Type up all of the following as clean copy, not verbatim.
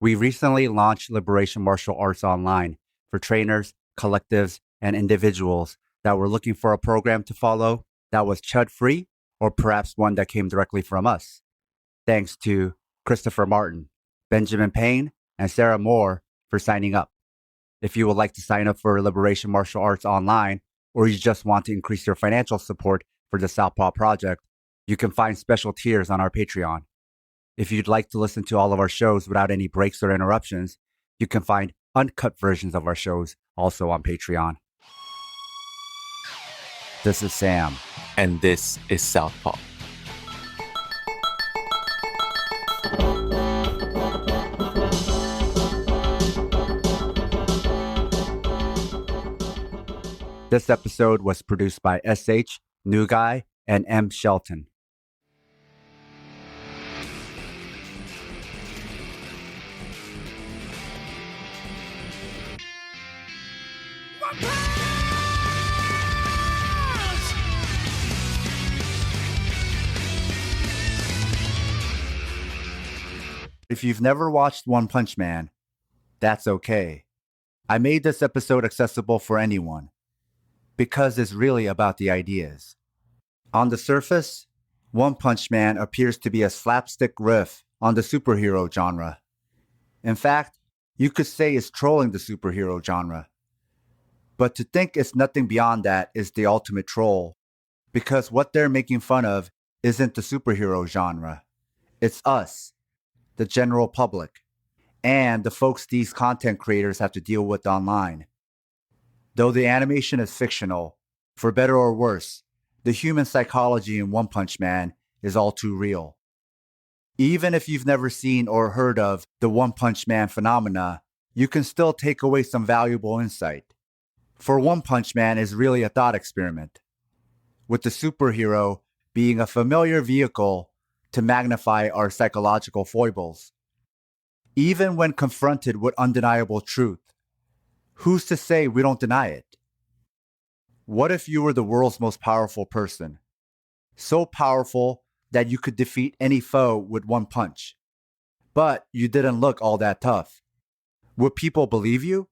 We recently launched Liberation Martial Arts Online for trainers, collectives, and individuals that were looking for a program to follow that was chud-free or perhaps one that came directly from us. Thanks to Christopher Martin, Benjamin Payne, and Sarah Moore for signing up. If you would like to sign up for Liberation Martial Arts Online, or you just want to increase your financial support for the Southpaw Project, you can find special tiers on our Patreon. If you'd like to listen to all of our shows without any breaks or interruptions, you can find uncut versions of our shows also on Patreon. This is Sam. And this is Southpaw. This episode was produced by SH, New Guy, and M Shelton. If you've never watched OnePunch Man, that's okay. I made this episode accessible for anyone because it's really about the ideas. On the surface, OnePunch Man appears to be a slapstick riff on the superhero genre. In fact, you could say it's trolling the superhero genre. But to think it's nothing beyond that is the ultimate troll, because what they're making fun of isn't the superhero genre. It's us, the general public, and the folks these content creators have to deal with online. Though the animation is fictional, for better or worse, the human psychology in OnePunch Man is all too real. Even if you've never seen or heard of the OnePunch Man phenomena, you can still take away some valuable insight. For OnePunch Man is really a thought experiment, with the superhero being a familiar vehicle to magnify our psychological foibles. Even when confronted with undeniable truth, who's to say we don't deny it? What if you were the world's most powerful person? So powerful that you could defeat any foe with one punch. But you didn't look all that tough. Would people believe you?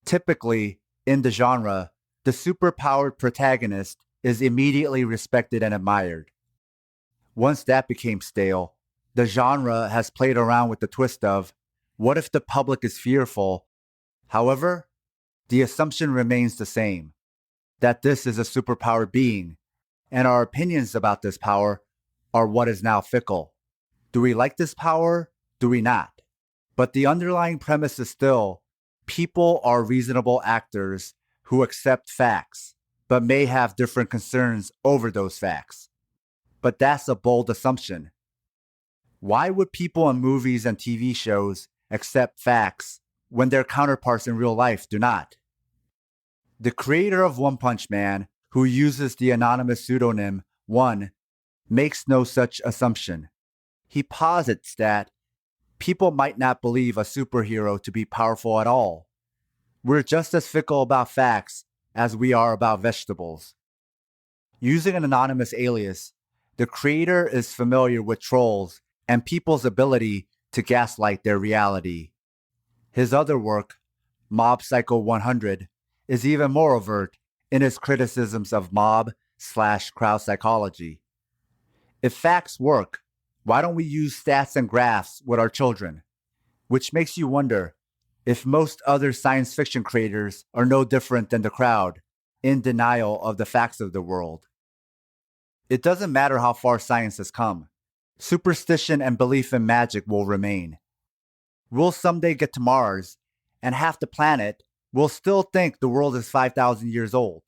Typically, in the genre, the superpowered protagonist is immediately respected and admired. Once that became stale, the genre has played around with the twist of, what if the public is fearful? However, the assumption remains the same, that this is a superpowered being, and our opinions about this power are what is now fickle. Do we like this power? Do we not? But the underlying premise is still, people are reasonable actors who accept facts, but may have different concerns over those facts. But that's a bold assumption. Why would people in movies and TV shows accept facts when their counterparts in real life do not? The creator of OnePunch Man, who uses the anonymous pseudonym One, makes no such assumption. He posits that people might not believe a superhero to be powerful at all. We're just as fickle about facts as we are about vegetables. Using an anonymous alias, the creator is familiar with trolls and people's ability to gaslight their reality. His other work, Mob Psycho 100, is even more overt in his criticisms of mob/crowd psychology. If facts work, why don't we use stats and graphs with our children? Which makes you wonder if most other science fiction creators are no different than the crowd, in denial of the facts of the world. It doesn't matter how far science has come. Superstition and belief in magic will remain. We'll someday get to Mars, and half the planet will still think the world is 5,000 years old.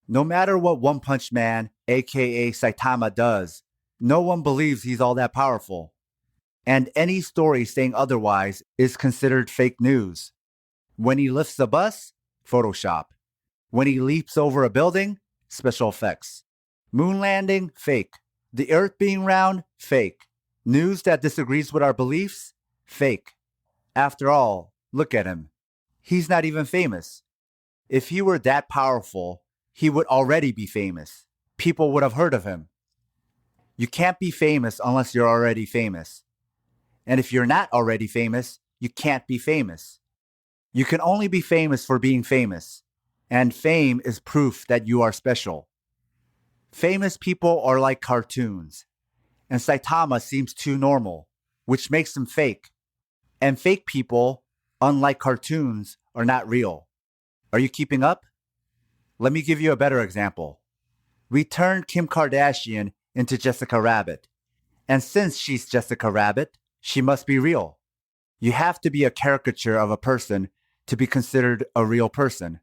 No matter what OnePunch Man, aka Saitama, does, no one believes he's all that powerful. And any story saying otherwise is considered fake news. When he lifts a bus, Photoshop. When he leaps over a building, special effects. Moon landing, fake. The earth being round, fake. News that disagrees with our beliefs, fake. After all, look at him. He's not even famous. If he were that powerful, he would already be famous. People would have heard of him. You can't be famous unless you're already famous. And if you're not already famous, you can't be famous. You can only be famous for being famous. And fame is proof that you are special. Famous people are like cartoons. And Saitama seems too normal, which makes him fake. And fake people, unlike cartoons, are not real. Are you keeping up? Let me give you a better example. We turned Kim Kardashian into Jessica Rabbit. And since she's Jessica Rabbit, she must be real. You have to be a caricature of a person to be considered a real person.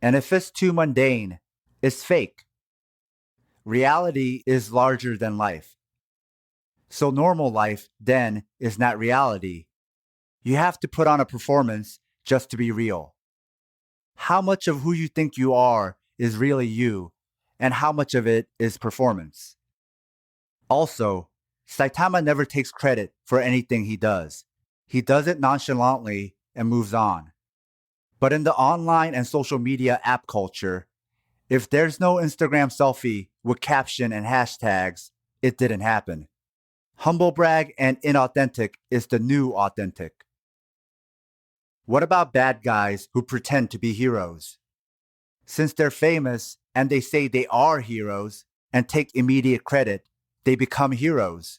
And if it's too mundane, it's fake. Reality is larger than life. So normal life, then, is not reality. You have to put on a performance just to be real. How much of who you think you are is really you, and how much of it is performance? Also, Saitama never takes credit for anything he does. He does it nonchalantly and moves on. But in the online and social media app culture, if there's no Instagram selfie with caption and hashtags, it didn't happen. Humble brag and inauthentic is the new authentic. What about bad guys who pretend to be heroes? Since they're famous and they say they are heroes and take immediate credit, they become heroes.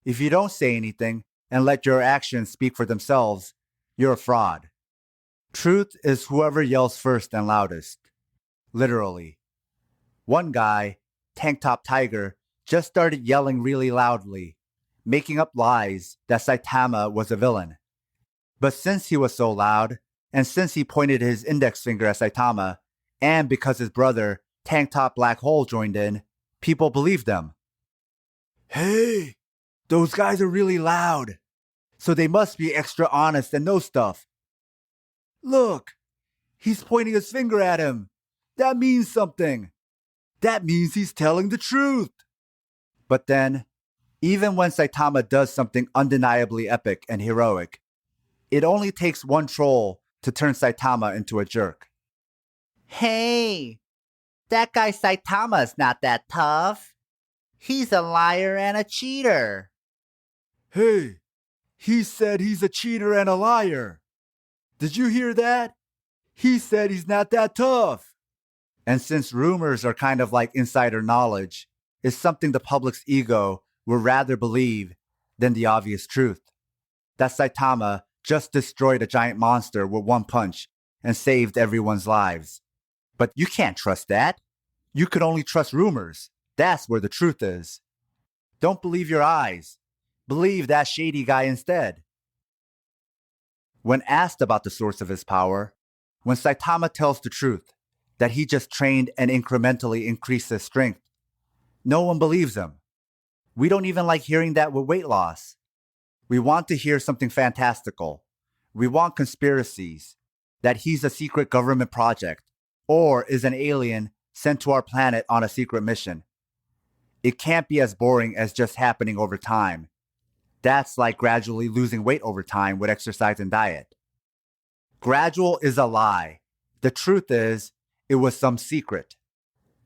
If you don't say anything and let your actions speak for themselves, you're a fraud. Truth is whoever yells first and loudest. Literally. One guy, Tank Top Tiger, just started yelling really loudly, making up lies that Saitama was a villain. But since he was so loud, and since he pointed his index finger at Saitama, and because his brother, Tank Top Black Hole, joined in, people believed them. Hey, those guys are really loud, so they must be extra honest and know stuff. Look, he's pointing his finger at him. That means something. That means he's telling the truth. But then, even when Saitama does something undeniably epic and heroic, it only takes one troll to turn Saitama into a jerk. Hey, that guy Saitama's not that tough. He's a liar and a cheater. Hey, he said he's a cheater and a liar. Did you hear that? He said he's not that tough. And since rumors are kind of like insider knowledge, it's something the public's ego would rather believe than the obvious truth. That Saitama just destroyed a giant monster with one punch and saved everyone's lives. But you can't trust that. You could only trust rumors. That's where the truth is. Don't believe your eyes. Believe that shady guy instead. When asked about the source of his power, when Saitama tells the truth, that he just trained and incrementally increased his strength, no one believes him. We don't even like hearing that with weight loss. We want to hear something fantastical. We want conspiracies, that he's a secret government project, or is an alien sent to our planet on a secret mission. It can't be as boring as just happening over time. That's like gradually losing weight over time with exercise and diet. Gradual is a lie. The truth is, it was some secret.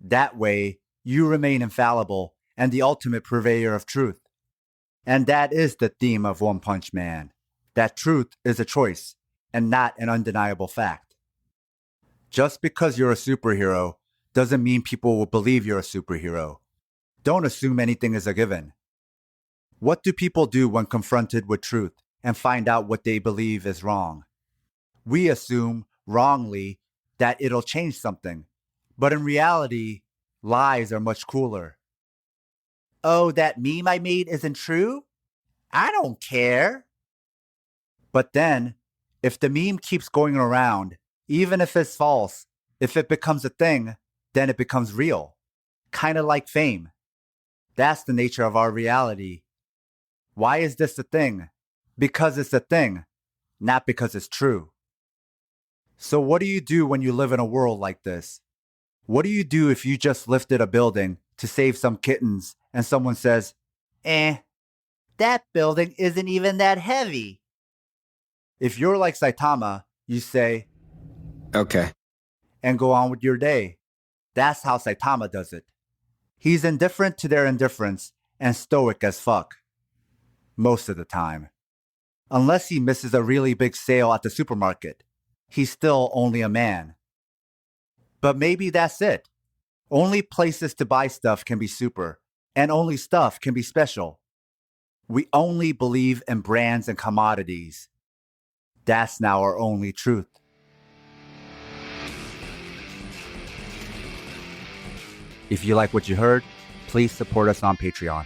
That way, you remain infallible and the ultimate purveyor of truth. And that is the theme of One Punch Man. That truth is a choice and not an undeniable fact. Just because you're a superhero doesn't mean people will believe you're a superhero. Don't assume anything is a given. What do people do when confronted with truth and find out what they believe is wrong? We assume, wrongly, that it'll change something. But in reality, lies are much cooler. Oh, that meme I made isn't true? I don't care. But then, if the meme keeps going around, even if it's false, if it becomes a thing, then it becomes real. Kind of like fame. That's the nature of our reality. Why is this a thing? Because it's a thing, not because it's true. So what do you do when you live in a world like this? What do you do if you just lifted a building to save some kittens and someone says, that building isn't even that heavy? If you're like Saitama, you say, Okay. and go on with your day. That's how Saitama does it. He's indifferent to their indifference and stoic as fuck. Most of the time. Unless he misses a really big sale at the supermarket, he's still only a man. But maybe that's it. Only places to buy stuff can be super, and only stuff can be special. We only believe in brands and commodities. That's now our only truth. If you like what you heard, please support us on Patreon.